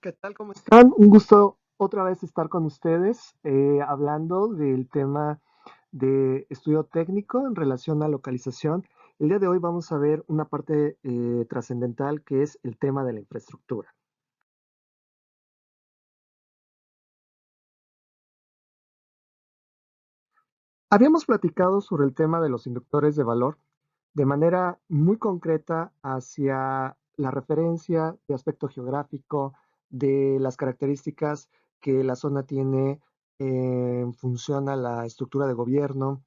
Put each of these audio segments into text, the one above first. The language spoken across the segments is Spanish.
¿Qué tal? ¿Cómo están? Un gusto otra vez estar con ustedes hablando del tema de estudio técnico en relación a localización. El día de hoy vamos a ver una parte trascendental que es el tema de la infraestructura. Habíamos platicado sobre el tema de los inductores de valor de manera muy concreta hacia la referencia de aspecto geográfico, de las características que la zona tiene en función a la estructura de gobierno.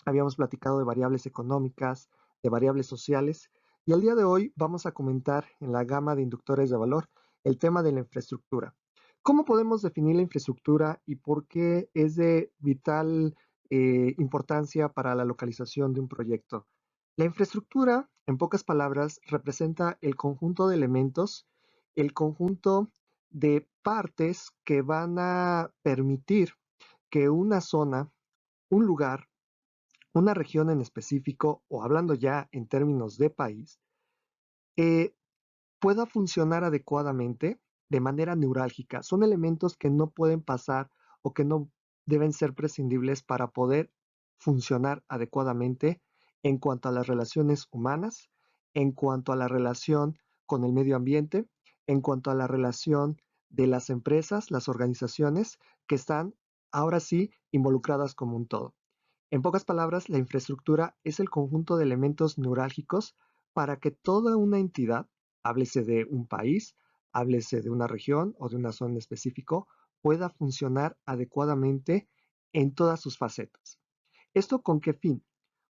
Habíamos platicado de variables económicas, de variables sociales, y el día de hoy vamos a comentar en la gama de inductores de valor el tema de la infraestructura. ¿Cómo podemos definir la infraestructura y por qué es de vital importancia para la localización de un proyecto? La infraestructura, en pocas palabras, representa el conjunto de elementos, el conjunto de partes que van a permitir que una zona, un lugar, una región en específico, o hablando ya en términos de país, eh, pueda funcionar adecuadamente de manera neurálgica. Son elementos que no pueden pasar o que no deben ser prescindibles para poder funcionar adecuadamente en cuanto a las relaciones humanas, en cuanto a la relación con el medio ambiente, en cuanto a la relación de las empresas, las organizaciones que están ahora sí involucradas como un todo. En pocas palabras, la infraestructura es el conjunto de elementos neurálgicos para que toda una entidad, háblese de un país, háblese de una región o de una zona en específico, pueda funcionar adecuadamente en todas sus facetas. ¿Esto con qué fin?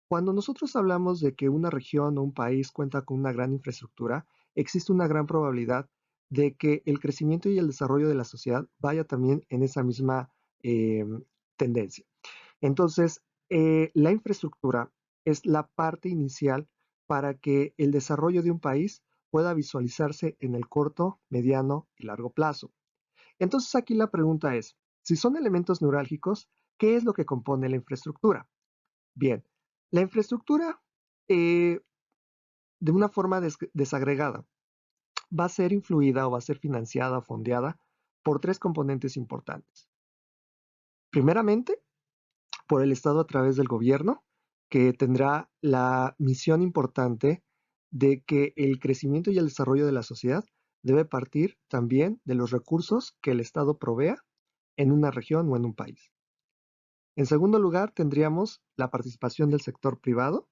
Cuando nosotros hablamos de que una región o un país cuenta con una gran infraestructura, existe una gran probabilidad de que el crecimiento y el desarrollo de la sociedad vaya también en esa misma eh, tendencia. Entonces, la infraestructura es la parte inicial para que el desarrollo de un país pueda visualizarse en el corto, mediano y largo plazo. Entonces, aquí la pregunta es, si son elementos neurálgicos, ¿qué es lo que compone la infraestructura? Bien, la infraestructura, eh, de una forma desagregada, va a ser influida o va a ser financiada o fondeada por tres componentes importantes. Primeramente, por el Estado a través del gobierno, que tendrá la misión importante de que el crecimiento y el desarrollo de la sociedad debe partir también de los recursos que el Estado provea en una región o en un país. En segundo lugar, tendríamos la participación del sector privado,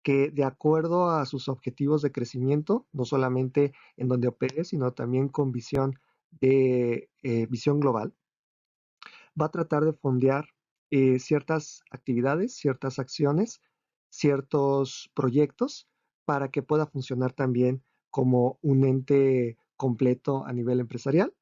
que de acuerdo a sus objetivos de crecimiento, no solamente en donde opere, sino también con visión de visión global, va a tratar de fondear ciertas actividades, ciertas acciones, ciertos proyectos para que pueda funcionar también como un ente completo a nivel empresarial.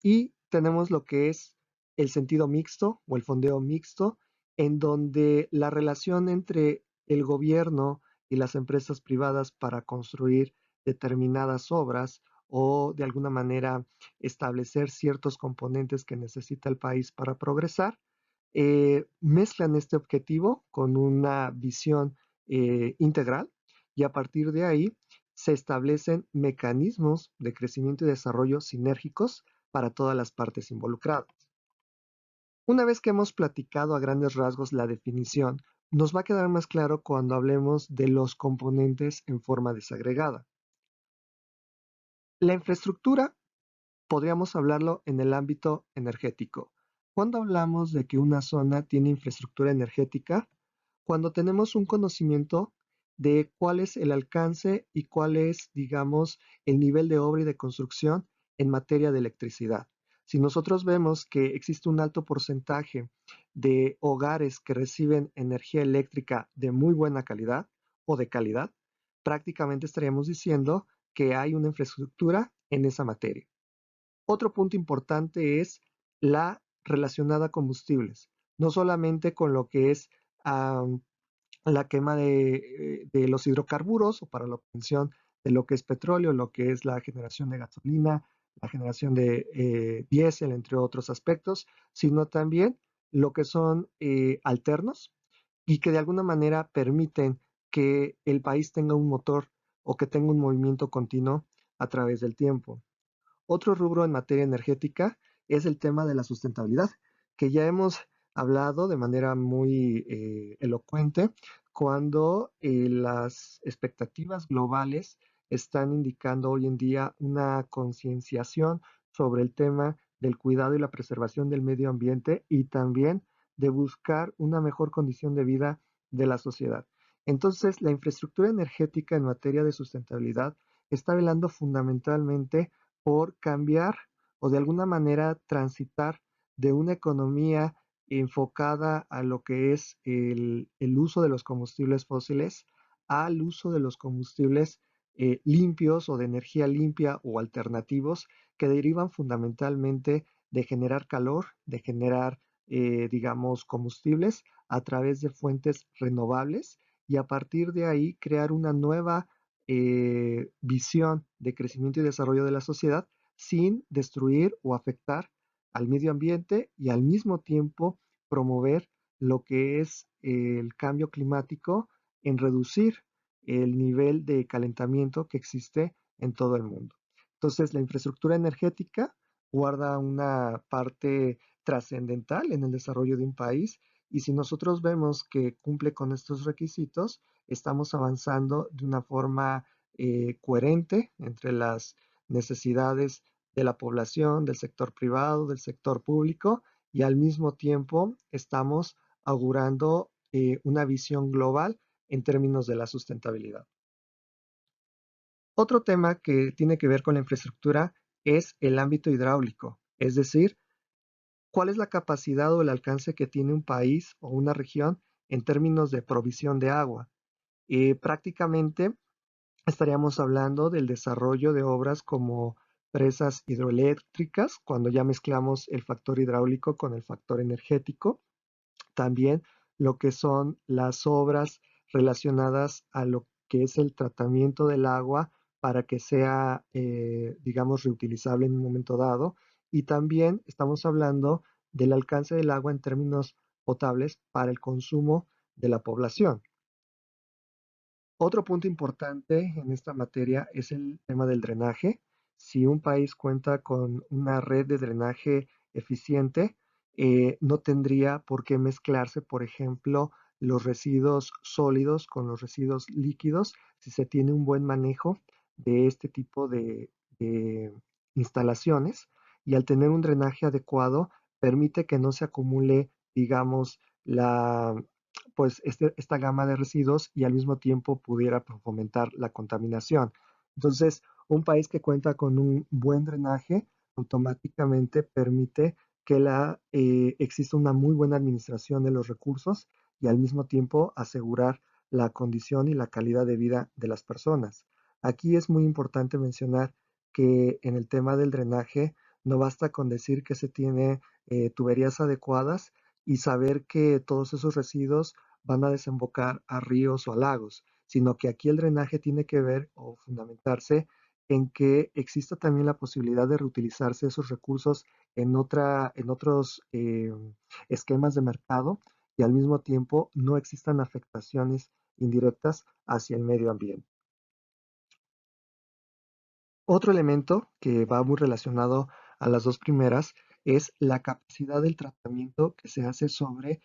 Y tenemos lo que es el sentido mixto o el fondeo mixto, en donde la relación entre el gobierno y las empresas privadas para construir determinadas obras o de alguna manera establecer ciertos componentes que necesita el país para progresar, mezclan este objetivo con una visión integral y a partir de ahí se establecen mecanismos de crecimiento y desarrollo sinérgicos para todas las partes involucradas. Una vez que hemos platicado a grandes rasgos la definición, nos va a quedar más claro cuando hablemos de los componentes en forma desagregada. La infraestructura podríamos hablarlo en el ámbito energético. Cuando hablamos de que una zona tiene infraestructura energética, cuando tenemos un conocimiento de cuál es el alcance y cuál es, digamos, el nivel de obra y de construcción en materia de electricidad. Si nosotros vemos que existe un alto porcentaje de hogares que reciben energía eléctrica de muy buena calidad o de calidad, prácticamente estaríamos diciendo que hay una infraestructura en esa materia. Otro punto importante es la relacionada a combustibles, no solamente con lo que es la quema de los hidrocarburos o para la obtención de lo que es petróleo, lo que es la generación de gasolina, la generación de diésel, entre otros aspectos, sino también lo que son alternos y que de alguna manera permiten que el país tenga un motor o que tenga un movimiento continuo a través del tiempo. Otro rubro en materia energética es el tema de la sustentabilidad, que ya hemos hablado de manera muy elocuente cuando las expectativas globales están indicando hoy en día una concienciación sobre el tema del cuidado y la preservación del medio ambiente y también de buscar una mejor condición de vida de la sociedad. Entonces, la infraestructura energética en materia de sustentabilidad está velando fundamentalmente por cambiar o de alguna manera transitar de una economía enfocada a lo que es el uso de los combustibles fósiles al uso de los combustibles limpios o de energía limpia o alternativos que derivan fundamentalmente de generar calor, de generar, digamos, combustibles a través de fuentes renovables y a partir de ahí crear una nueva visión de crecimiento y desarrollo de la sociedad sin destruir o afectar al medio ambiente y al mismo tiempo promover lo que es el cambio climático en reducir el nivel de calentamiento que existe en todo el mundo. Entonces, la infraestructura energética guarda una parte trascendental en el desarrollo de un país y si nosotros vemos que cumple con estos requisitos, estamos avanzando de una forma coherente entre las necesidades de la población, del sector privado, del sector público y al mismo tiempo estamos augurando una visión global en términos de la sustentabilidad. Otro tema que tiene que ver con la infraestructura es el ámbito hidráulico, es decir, cuál es la capacidad o el alcance que tiene un país o una región en términos de provisión de agua. Prácticamente estaríamos hablando del desarrollo de obras como presas hidroeléctricas, cuando ya mezclamos el factor hidráulico con el factor energético. También lo que son las obras relacionadas a lo que es el tratamiento del agua para que sea, digamos, reutilizable en un momento dado. Y también estamos hablando del alcance del agua en términos potables para el consumo de la población. Otro punto importante en esta materia es el tema del drenaje. Si un país cuenta con una red de drenaje eficiente, no tendría por qué mezclarse, por ejemplo, los residuos sólidos con los residuos líquidos si se tiene un buen manejo de este tipo de instalaciones. Y al tener un drenaje adecuado, permite que no se acumule, digamos, esta gama de residuos y al mismo tiempo pudiera fomentar la contaminación. Entonces, un país que cuenta con un buen drenaje automáticamente permite que exista una muy buena administración de los recursos y al mismo tiempo asegurar la condición y la calidad de vida de las personas. Aquí es muy importante mencionar que en el tema del drenaje no basta con decir que se tiene tuberías adecuadas y saber que todos esos residuos van a desembocar a ríos o a lagos, sino que aquí el drenaje tiene que ver o fundamentarse en que exista también la posibilidad de reutilizarse esos recursos en otros esquemas de mercado y al mismo tiempo no existan afectaciones indirectas hacia el medio ambiente. Otro elemento que va muy relacionado a las dos primeras es la capacidad del tratamiento que se hace sobre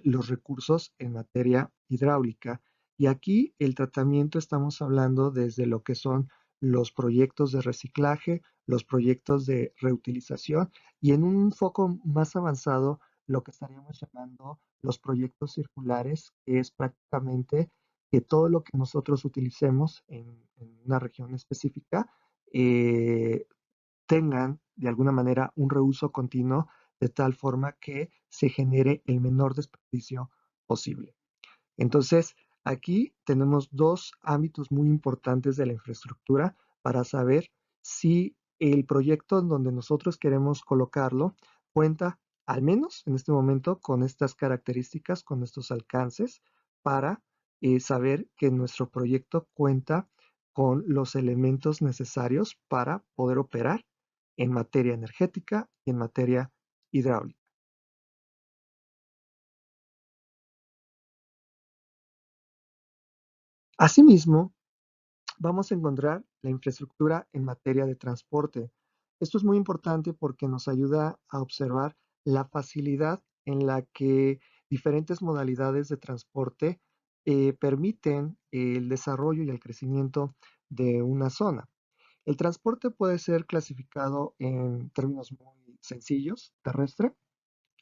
los recursos en materia hidráulica. Y aquí el tratamiento estamos hablando desde lo que son los proyectos de reciclaje, los proyectos de reutilización y en un foco más avanzado lo que estaríamos llamando los proyectos circulares, que es prácticamente que todo lo que nosotros utilicemos en una región específica eh, tengan de alguna manera un reuso continuo de tal forma que se genere el menor desperdicio posible. Entonces, aquí tenemos dos ámbitos muy importantes de la infraestructura para saber si el proyecto en donde nosotros queremos colocarlo cuenta, al menos en este momento, con estas características, con estos alcances, para saber que nuestro proyecto cuenta con los elementos necesarios para poder operar en materia energética y en materia hidráulica. Asimismo, vamos a encontrar la infraestructura en materia de transporte. Esto es muy importante porque nos ayuda a observar la facilidad en la que diferentes modalidades de transporte permiten el desarrollo y el crecimiento de una zona. El transporte puede ser clasificado en términos muy sencillos, terrestre,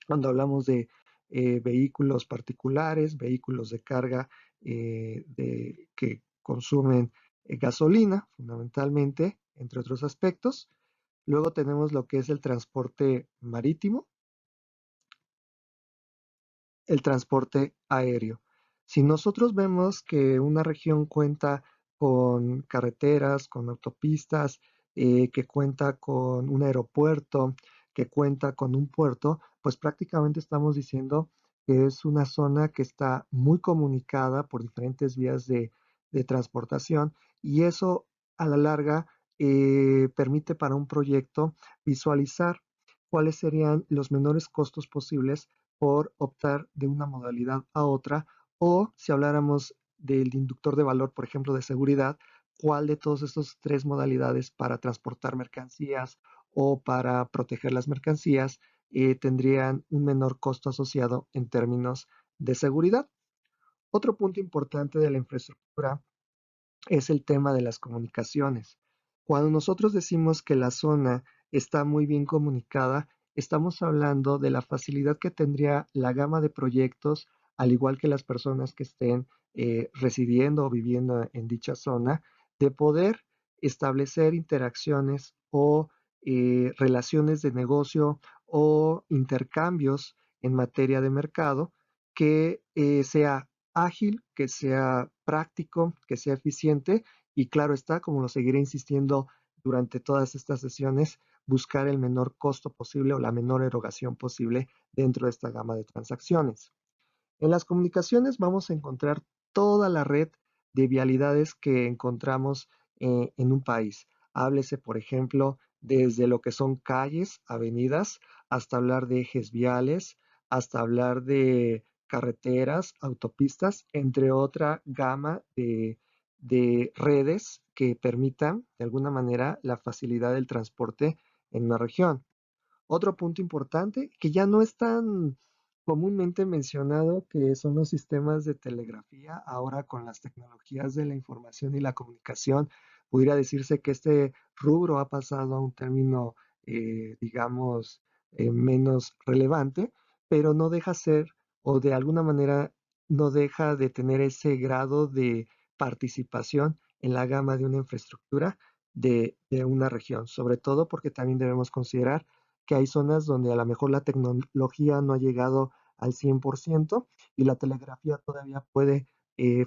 cuando hablamos de vehículos particulares, vehículos de carga que consumen gasolina, fundamentalmente, entre otros aspectos. Luego tenemos lo que es el transporte marítimo, el transporte aéreo. Si nosotros vemos que una región cuenta con carreteras, con autopistas, que cuenta con un aeropuerto, que cuenta con un puerto, pues prácticamente estamos diciendo que es una zona que está muy comunicada por diferentes vías de transportación y eso a la larga permite para un proyecto visualizar cuáles serían los menores costos posibles por optar de una modalidad a otra, o si habláramos del inductor de valor, por ejemplo, de seguridad, cuál de todas estas tres modalidades para transportar mercancías o para proteger las mercancías tendrían un menor costo asociado en términos de seguridad. Otro punto importante de la infraestructura es el tema de las comunicaciones. Cuando nosotros decimos que la zona está muy bien comunicada, estamos hablando de la facilidad que tendría la gama de proyectos, al igual que las personas que estén residiendo o viviendo en dicha zona, de poder establecer interacciones o relaciones de negocio o intercambios en materia de mercado que sea ágil, que sea práctico, que sea eficiente y claro está, como lo seguiré insistiendo durante todas estas sesiones, buscar el menor costo posible o la menor erogación posible dentro de esta gama de transacciones. En las comunicaciones vamos a encontrar toda la red de vialidades que encontramos en un país. Háblese, por ejemplo, desde lo que son calles, avenidas, hasta hablar de ejes viales, hasta hablar de carreteras, autopistas, entre otra gama de redes que permitan, de alguna manera, la facilidad del transporte en una región. Otro punto importante que ya no es tan comúnmente mencionado, que son los sistemas de telegrafía. Ahora con las tecnologías de la información y la comunicación, pudiera decirse que este rubro ha pasado a un término, digamos, menos relevante, pero no deja ser, o de alguna manera no deja de tener ese grado de participación en la gama de una infraestructura de una región, sobre todo porque también debemos considerar que hay zonas donde a lo mejor la tecnología no ha llegado al 100% y la telegrafía todavía puede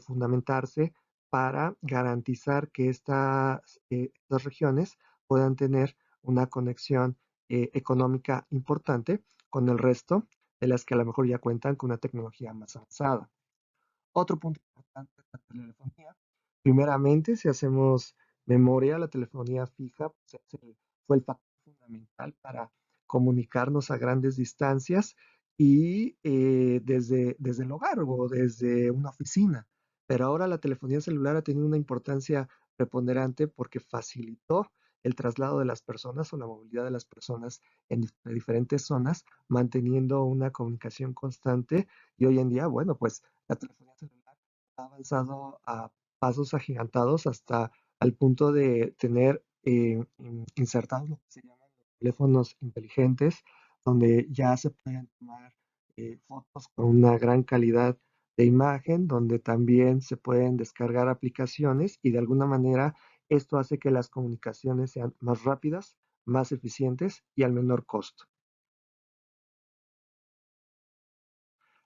fundamentarse para garantizar que estas regiones puedan tener una conexión económica importante con el resto de las que a lo mejor ya cuentan con una tecnología más avanzada. Otro punto importante es la telefonía. Primeramente, si hacemos memoria, la telefonía fija pues, fue el factor fundamental para comunicarnos a grandes distancias y desde el hogar o desde una oficina. Pero ahora la telefonía celular ha tenido una importancia preponderante porque facilitó el traslado de las personas o la movilidad de las personas en diferentes zonas, manteniendo una comunicación constante y hoy en día, bueno, pues la telefonía celular ha avanzado a pasos agigantados hasta al punto de tener insertados lo que se llaman los teléfonos inteligentes, donde ya se pueden tomar fotos con una gran calidad de imagen, donde también se pueden descargar aplicaciones y de alguna manera esto hace que las comunicaciones sean más rápidas, más eficientes y al menor costo.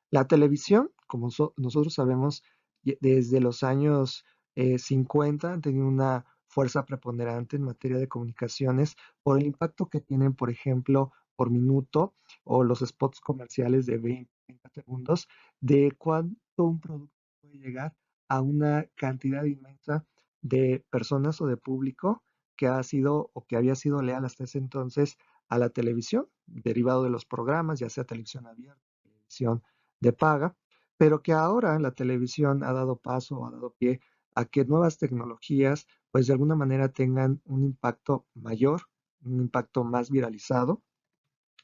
La televisión, como nosotros sabemos, desde los años 50 han tenido una fuerza preponderante en materia de comunicaciones por el impacto que tienen, por ejemplo, por minuto o los spots comerciales de 20, 30 segundos, de cuánto un producto puede llegar a una cantidad inmensa de personas o de público que ha sido o que había sido leal hasta ese entonces a la televisión, derivado de los programas, ya sea televisión abierta, televisión de paga, pero que ahora la televisión ha dado paso, ha dado pie a que nuevas tecnologías, pues de alguna manera tengan un impacto mayor un impacto más viralizado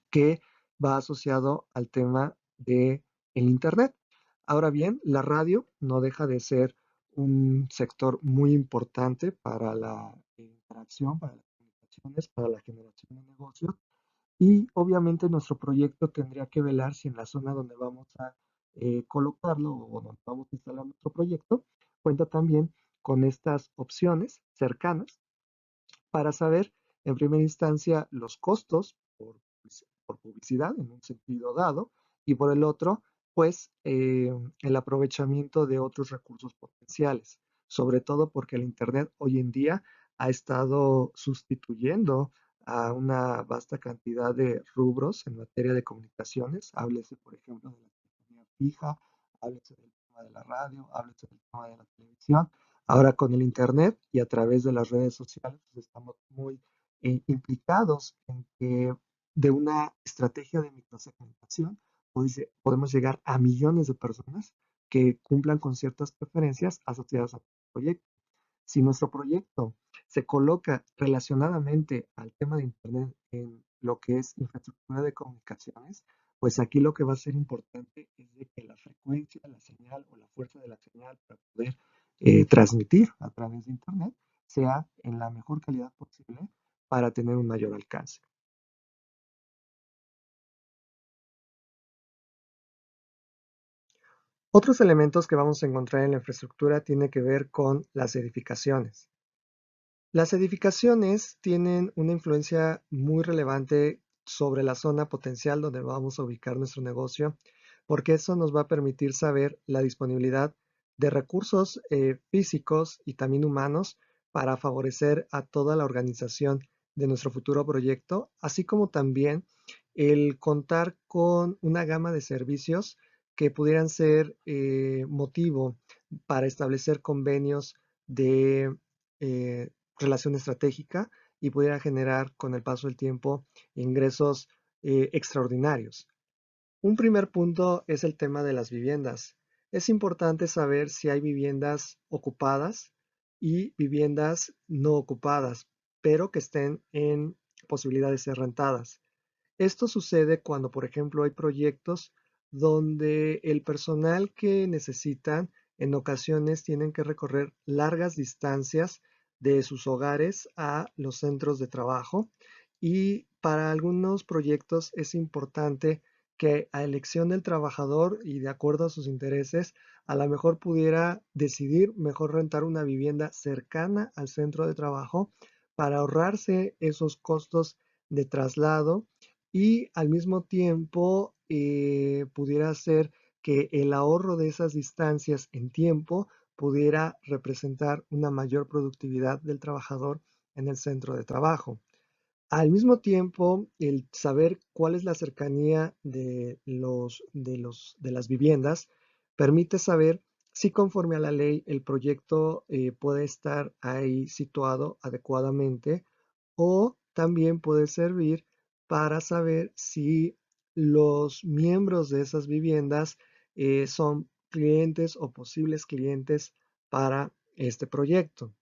que va asociado al tema de el Internet. Ahora bien, la radio no deja de ser un sector muy importante para la interacción, para las comunicaciones, para la generación de negocios y obviamente nuestro proyecto tendría que velar si en la zona donde vamos a colocarlo o donde vamos a instalar nuestro proyecto cuenta también con estas opciones cercanas para saber en primera instancia los costos por publicidad en un sentido dado y por el otro, pues el aprovechamiento de otros recursos potenciales, sobre todo porque el Internet hoy en día ha estado sustituyendo a una vasta cantidad de rubros en materia de comunicaciones. Háblese, por ejemplo, de la telefonía fija, háblese del tema de la radio, háblese del tema de la televisión. Ahora con el Internet y a través de las redes sociales pues, estamos muy implicados en que de una estrategia de microsegmentación podemos llegar a millones de personas que cumplan con ciertas preferencias asociadas al proyecto. Si nuestro proyecto se coloca relacionadamente al tema de Internet en lo que es infraestructura de comunicaciones, pues aquí lo que va a ser importante es de que la frecuencia, la señal o la fuerza de la señal para poder transmitir a través de Internet sea en la mejor calidad posible para tener un mayor alcance. Otros elementos que vamos a encontrar en la infraestructura tienen que ver con las edificaciones. Las edificaciones tienen una influencia muy relevante sobre la zona potencial donde vamos a ubicar nuestro negocio, porque eso nos va a permitir saber la disponibilidad de recursos físicos y también humanos para favorecer a toda la organización de nuestro futuro proyecto, así como también el contar con una gama de servicios que pudieran ser motivo para establecer convenios de eh, relación estratégica y pudiera generar con el paso del tiempo ingresos extraordinarios. Un primer punto es el tema de las viviendas. Es importante saber si hay viviendas ocupadas y viviendas no ocupadas, pero que estén en posibilidad de ser rentadas. Esto sucede cuando, por ejemplo, hay proyectos donde el personal que necesitan en ocasiones tienen que recorrer largas distancias de sus hogares a los centros de trabajo y para algunos proyectos es importante que a elección del trabajador y de acuerdo a sus intereses, a lo mejor pudiera decidir mejor rentar una vivienda cercana al centro de trabajo para ahorrarse esos costos de traslado y al mismo tiempo pudiera ser que el ahorro de esas distancias en tiempo pudiera representar una mayor productividad del trabajador en el centro de trabajo. Al mismo tiempo, el saber cuál es la cercanía de las viviendas permite saber si conforme a la ley el proyecto puede estar ahí situado adecuadamente o también puede servir para saber si los miembros de esas viviendas son clientes o posibles clientes para este proyecto.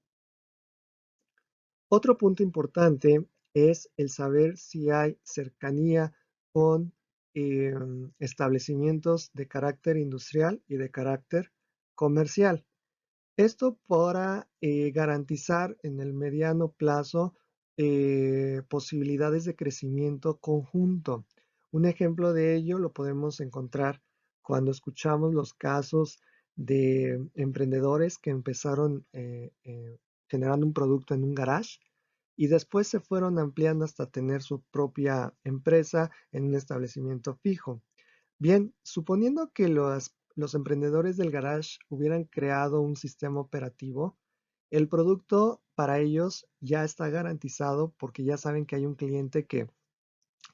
Otro punto importante es el saber si hay cercanía con establecimientos de carácter industrial y de carácter comercial. Esto para garantizar en el mediano plazo posibilidades de crecimiento conjunto. Un ejemplo de ello lo podemos encontrar cuando escuchamos los casos de emprendedores que empezaron generando un producto en un garage y después se fueron ampliando hasta tener su propia empresa en un establecimiento fijo. Bien, suponiendo que los emprendedores del garage hubieran creado un sistema operativo, el producto para ellos ya está garantizado porque ya saben que hay un cliente que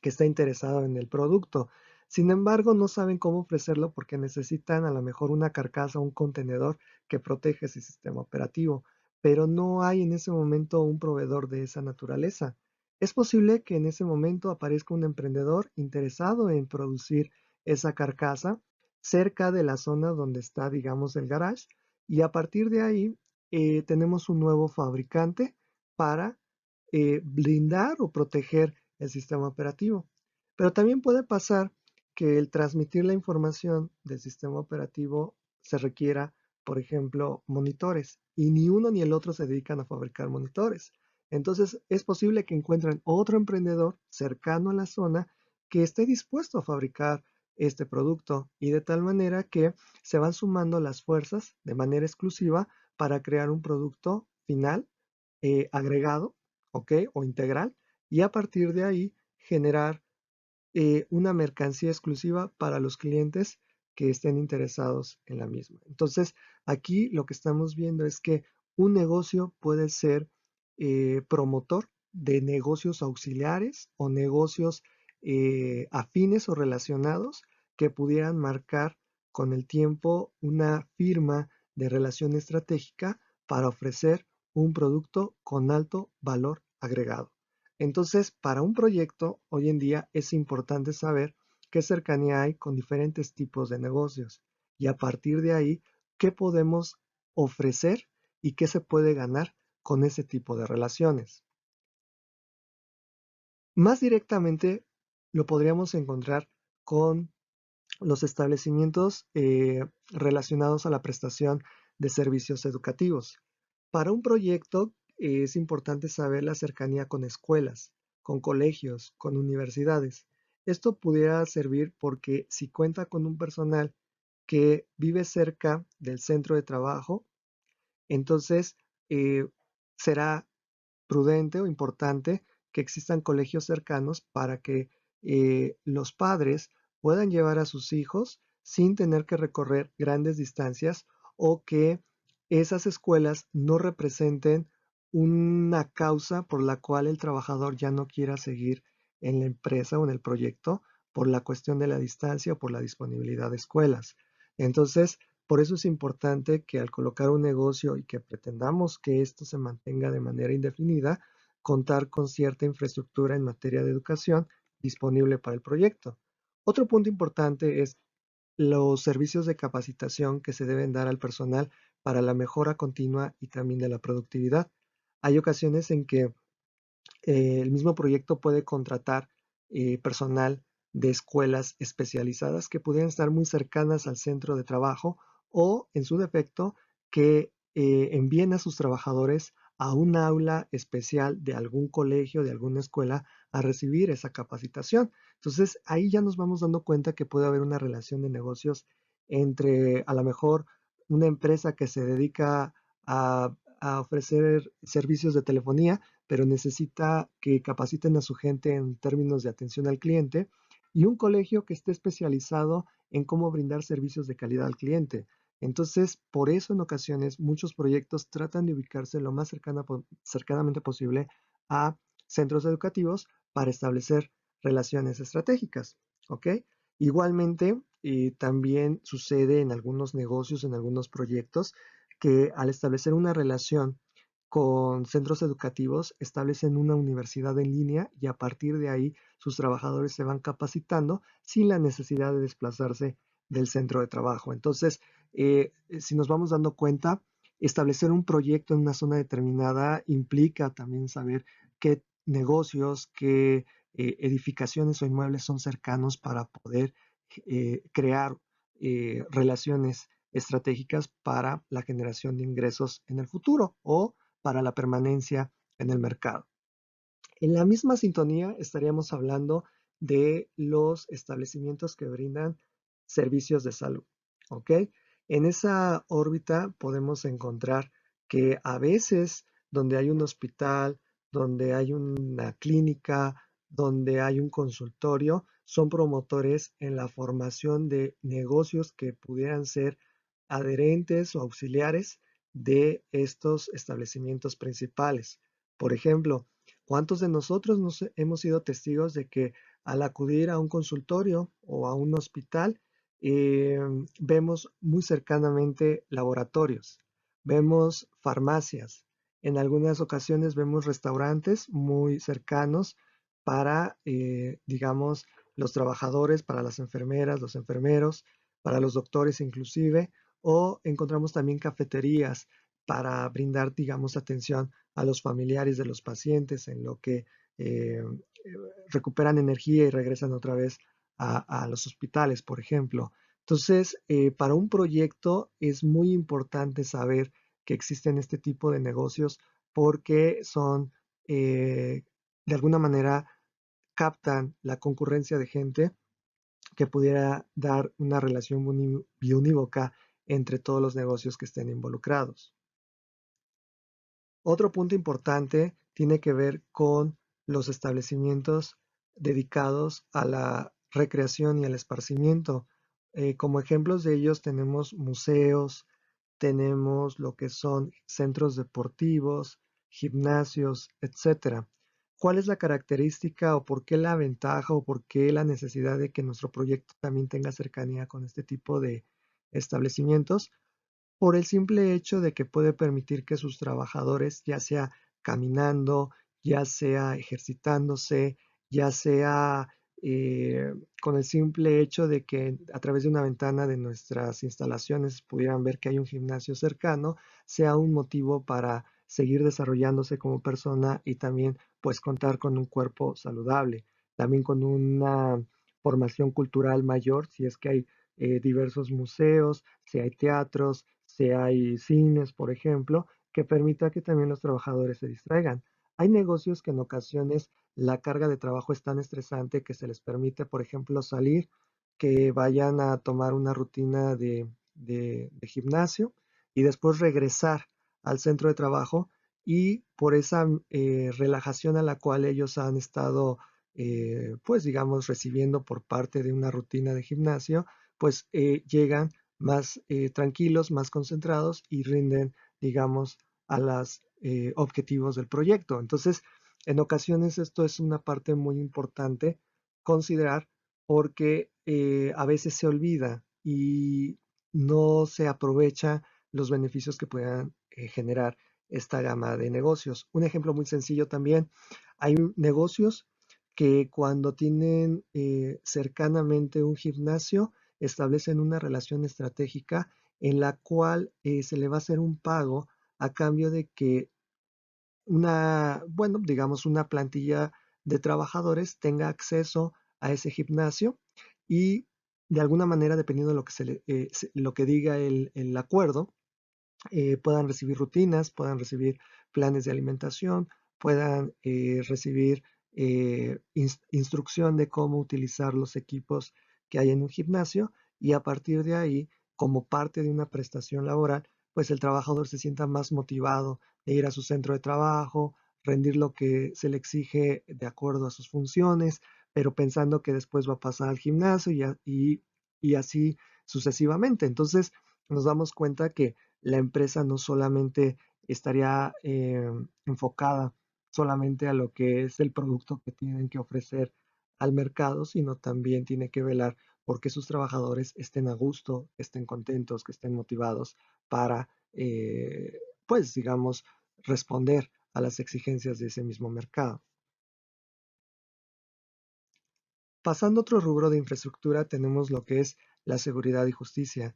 está interesado en el producto. Sin embargo, no saben cómo ofrecerlo porque necesitan a lo mejor una carcasa, un contenedor que protege ese sistema operativo, pero no hay en ese momento un proveedor de esa naturaleza. Es posible que en ese momento aparezca un emprendedor interesado en producir esa carcasa cerca de la zona donde está, digamos, el garage y a partir de ahí tenemos un nuevo fabricante para blindar o proteger el sistema operativo. Pero también puede pasar que el transmitir la información del sistema operativo se requiera, por ejemplo, monitores, y ni uno ni el otro se dedican a fabricar monitores. Entonces, es posible que encuentren otro emprendedor cercano a la zona que esté dispuesto a fabricar este producto, y de tal manera que se van sumando las fuerzas de manera exclusiva para crear un producto final agregado, ¿ok? O integral, y a partir de ahí generar una mercancía exclusiva para los clientes que estén interesados en la misma. Entonces, aquí lo que estamos viendo es que un negocio puede ser promotor de negocios auxiliares o negocios afines o relacionados que pudieran marcar con el tiempo una firma de relación estratégica para ofrecer un producto con alto valor agregado. Entonces, para un proyecto, hoy en día es importante saber qué cercanía hay con diferentes tipos de negocios, y a partir de ahí, qué podemos ofrecer y qué se puede ganar con ese tipo de relaciones. Más directamente lo podríamos encontrar con los establecimientos relacionados a la prestación de servicios educativos. Para un proyecto es importante saber la cercanía con escuelas, con colegios, con universidades. Esto pudiera servir porque si cuenta con un personal que vive cerca del centro de trabajo, entonces eh, será prudente o importante que existan colegios cercanos para que los padres puedan llevar a sus hijos sin tener que recorrer grandes distancias, o que esas escuelas no representen una causa por la cual el trabajador ya no quiera seguir en la empresa o en el proyecto por la cuestión de la distancia o por la disponibilidad de escuelas. Entonces, por eso es importante que al colocar un negocio y que pretendamos que esto se mantenga de manera indefinida, contar con cierta infraestructura en materia de educación disponible para el proyecto. Otro punto importante es los servicios de capacitación que se deben dar al personal para la mejora continua y también de la productividad. Hay ocasiones en que el mismo proyecto puede contratar personal de escuelas especializadas que pudieran estar muy cercanas al centro de trabajo, o, en su defecto, que envíen a sus trabajadores a un aula especial de algún colegio, de alguna escuela, a recibir esa capacitación. Entonces, ahí ya nos vamos dando cuenta que puede haber una relación de negocios entre, a lo mejor, una empresa que se dedica a ofrecer servicios de telefonía, pero necesita que capaciten a su gente en términos de atención al cliente, y un colegio que esté especializado en cómo brindar servicios de calidad al cliente. Entonces, por eso en ocasiones muchos proyectos tratan de ubicarse lo más cercanamente posible a centros educativos para establecer relaciones estratégicas, ¿ok? Igualmente, también sucede en algunos negocios, en algunos proyectos, que al establecer una relación con centros educativos establecen una universidad en línea, y a partir de ahí sus trabajadores se van capacitando sin la necesidad de desplazarse del centro de trabajo. Entonces, si nos vamos dando cuenta, establecer un proyecto en una zona determinada implica también saber qué negocios, qué edificaciones o inmuebles son cercanos para poder crear relaciones estratégicas para la generación de ingresos en el futuro o para la permanencia en el mercado. En la misma sintonía estaríamos hablando de los establecimientos que brindan servicios de salud, ¿ok? En esa órbita podemos encontrar que a veces donde hay un hospital, donde hay una clínica, donde hay un consultorio, son promotores en la formación de negocios que pudieran ser adherentes o auxiliares de estos establecimientos principales. Por ejemplo, ¿cuántos de nosotros nos hemos sido testigos de que al acudir a un consultorio o a un hospital, eh, vemos muy cercanamente laboratorios, vemos farmacias, en algunas ocasiones vemos restaurantes muy cercanos para, digamos, los trabajadores, para las enfermeras, los enfermeros, para los doctores inclusive, o encontramos también cafeterías para brindar, digamos, atención a los familiares de los pacientes en lo que eh, recuperan energía y regresan otra vez a los hospitales, por ejemplo. Entonces, para un proyecto es muy importante saber que existen este tipo de negocios porque son, de alguna manera, captan la concurrencia de gente que pudiera dar una relación biunívoca entre todos los negocios que estén involucrados. Otro punto importante tiene que ver con los establecimientos dedicados a la recreación y al esparcimiento. Como ejemplos de ellos tenemos museos, tenemos lo que son centros deportivos, gimnasios, etcétera. ¿Cuál es la característica o por qué la ventaja o por qué la necesidad de que nuestro proyecto también tenga cercanía con este tipo de establecimientos? Por el simple hecho de que puede permitir que sus trabajadores, ya sea caminando, ya sea ejercitándose, ya sea con el simple hecho de que a través de una ventana de nuestras instalaciones pudieran ver que hay un gimnasio cercano, sea un motivo para seguir desarrollándose como persona y también pues contar con un cuerpo saludable, también con una formación cultural mayor, si es que hay diversos museos, si hay teatros, si hay cines, por ejemplo, que permita que también los trabajadores se distraigan. Hay negocios que en ocasiones la carga de trabajo es tan estresante que se les permite, por ejemplo, salir, que vayan a tomar una rutina de gimnasio y después regresar al centro de trabajo y por esa relajación a la cual ellos han estado, pues digamos, recibiendo por parte de una rutina de gimnasio, pues llegan más tranquilos, más concentrados y rinden, digamos, a los objetivos del proyecto. Entonces, en ocasiones esto es una parte muy importante considerar porque a veces se olvida y no se aprovecha los beneficios que puedan generar esta gama de negocios. Un ejemplo muy sencillo también, hay negocios que cuando tienen cercanamente un gimnasio, establecen una relación estratégica en la cual se le va a hacer un pago a cambio de que una, bueno, digamos una plantilla de trabajadores tenga acceso a ese gimnasio y de alguna manera, dependiendo de lo que, lo que diga el acuerdo, puedan recibir rutinas, puedan recibir planes de alimentación, puedan recibir instrucción de cómo utilizar los equipos que hay en un gimnasio y a partir de ahí, como parte de una prestación laboral, pues el trabajador se sienta más motivado de ir a su centro de trabajo, rendir lo que se le exige de acuerdo a sus funciones, pero pensando que después va a pasar al gimnasio y así sucesivamente. Entonces nos damos cuenta que la empresa no solamente estaría enfocada solamente a lo que es el producto que tienen que ofrecer al mercado, sino también tiene que velar porque sus trabajadores estén a gusto, estén contentos, que estén motivados para, pues, digamos, responder a las exigencias de ese mismo mercado. Pasando a otro rubro de infraestructura, tenemos lo que es la seguridad y justicia.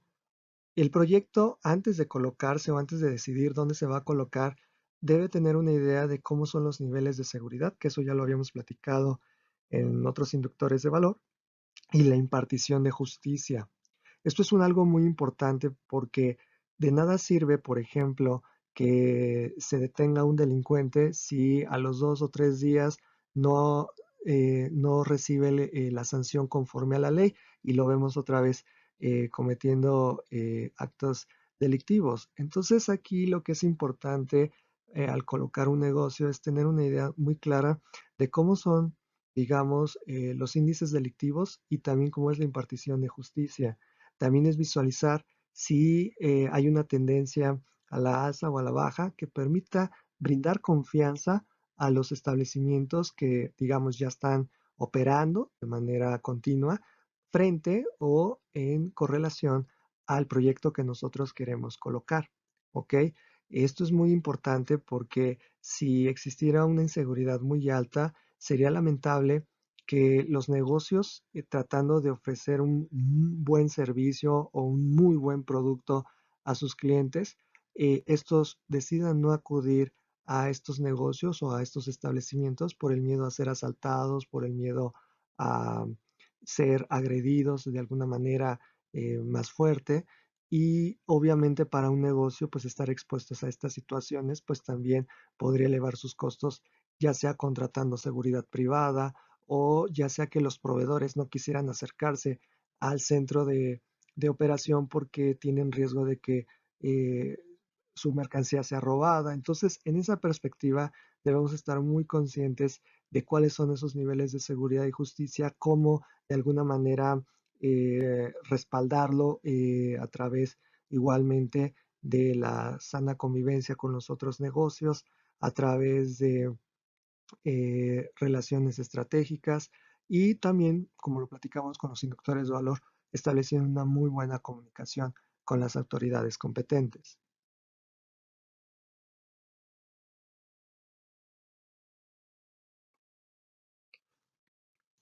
El proyecto, antes de colocarse o antes de decidir dónde se va a colocar, debe tener una idea de cómo son los niveles de seguridad, que eso ya lo habíamos platicado en otros inductores de valor, y la impartición de justicia. Esto es algo muy importante porque de nada sirve, por ejemplo, que se detenga un delincuente si a los 2 o 3 días no, no recibe la sanción conforme a la ley y lo vemos otra vez cometiendo actos delictivos. Entonces aquí lo que es importante al colocar un negocio es tener una idea muy clara de cómo son, digamos, los índices delictivos y también cómo es la impartición de justicia. También es visualizar si hay una tendencia a la alza o a la baja que permita brindar confianza a los establecimientos que, digamos, ya están operando de manera continua frente o en correlación al proyecto que nosotros queremos colocar. ¿Ok? Esto es muy importante porque si existiera una inseguridad muy alta, sería lamentable que los negocios, tratando de ofrecer un buen servicio o un muy buen producto a sus clientes, estos decidan no acudir a estos negocios o a estos establecimientos por el miedo a ser asaltados, por el miedo a ser agredidos de alguna manera más fuerte. Y obviamente para un negocio, pues estar expuestos a estas situaciones, pues también podría elevar sus costos, ya sea contratando seguridad privada o ya sea que los proveedores no quisieran acercarse al centro de operación porque tienen riesgo de que eh, su mercancía sea robada. Entonces, en esa perspectiva, debemos estar muy conscientes de cuáles son esos niveles de seguridad y justicia, cómo de alguna manera respaldarlo a través igualmente de la sana convivencia con los otros negocios, a través de relaciones estratégicas y también, como lo platicamos con los inductores de valor, estableciendo una muy buena comunicación con las autoridades competentes.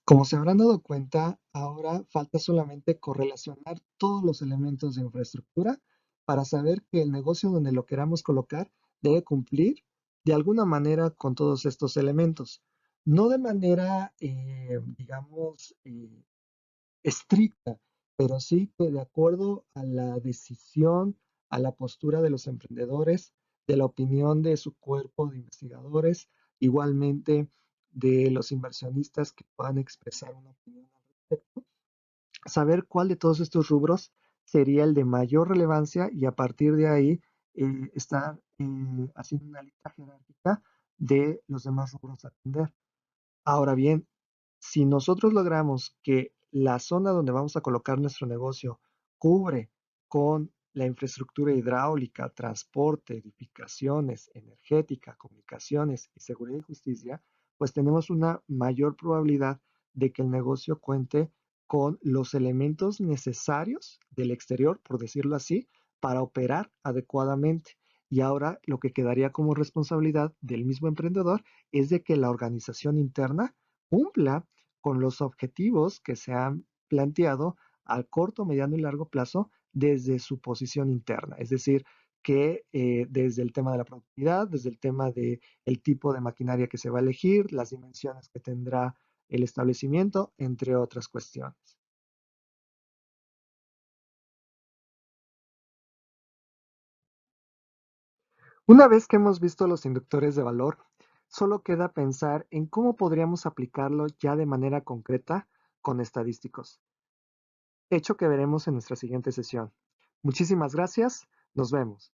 Como se habrán dado cuenta, ahora falta solamente correlacionar todos los elementos de infraestructura para saber que el negocio donde lo queramos colocar debe cumplir de alguna manera con todos estos elementos. No de manera, digamos, estricta, pero sí que de acuerdo a la decisión, a la postura de los emprendedores, de la opinión de su cuerpo de investigadores, igualmente de los inversionistas que puedan expresar una opinión al respecto, saber cuál de todos estos rubros sería el de mayor relevancia y a partir de ahí estar haciendo una lista jerárquica de los demás rubros a atender. Ahora bien, si nosotros logramos que la zona donde vamos a colocar nuestro negocio cubre con la infraestructura hidráulica, transporte, edificaciones, energética, comunicaciones y seguridad y justicia, pues tenemos una mayor probabilidad de que el negocio cuente con los elementos necesarios del exterior, por decirlo así, para operar adecuadamente. Y ahora lo que quedaría como responsabilidad del mismo emprendedor es de que la organización interna cumpla con los objetivos que se han planteado al corto, mediano y largo plazo desde su posición interna. Es decir, que desde el tema de la productividad, desde el tema del tipo de maquinaria que se va a elegir, las dimensiones que tendrá el establecimiento, entre otras cuestiones. Una vez que hemos visto los inductores de valor, solo queda pensar en cómo podríamos aplicarlo ya de manera concreta con estadísticos, hecho que veremos en nuestra siguiente sesión. Muchísimas gracias, nos vemos.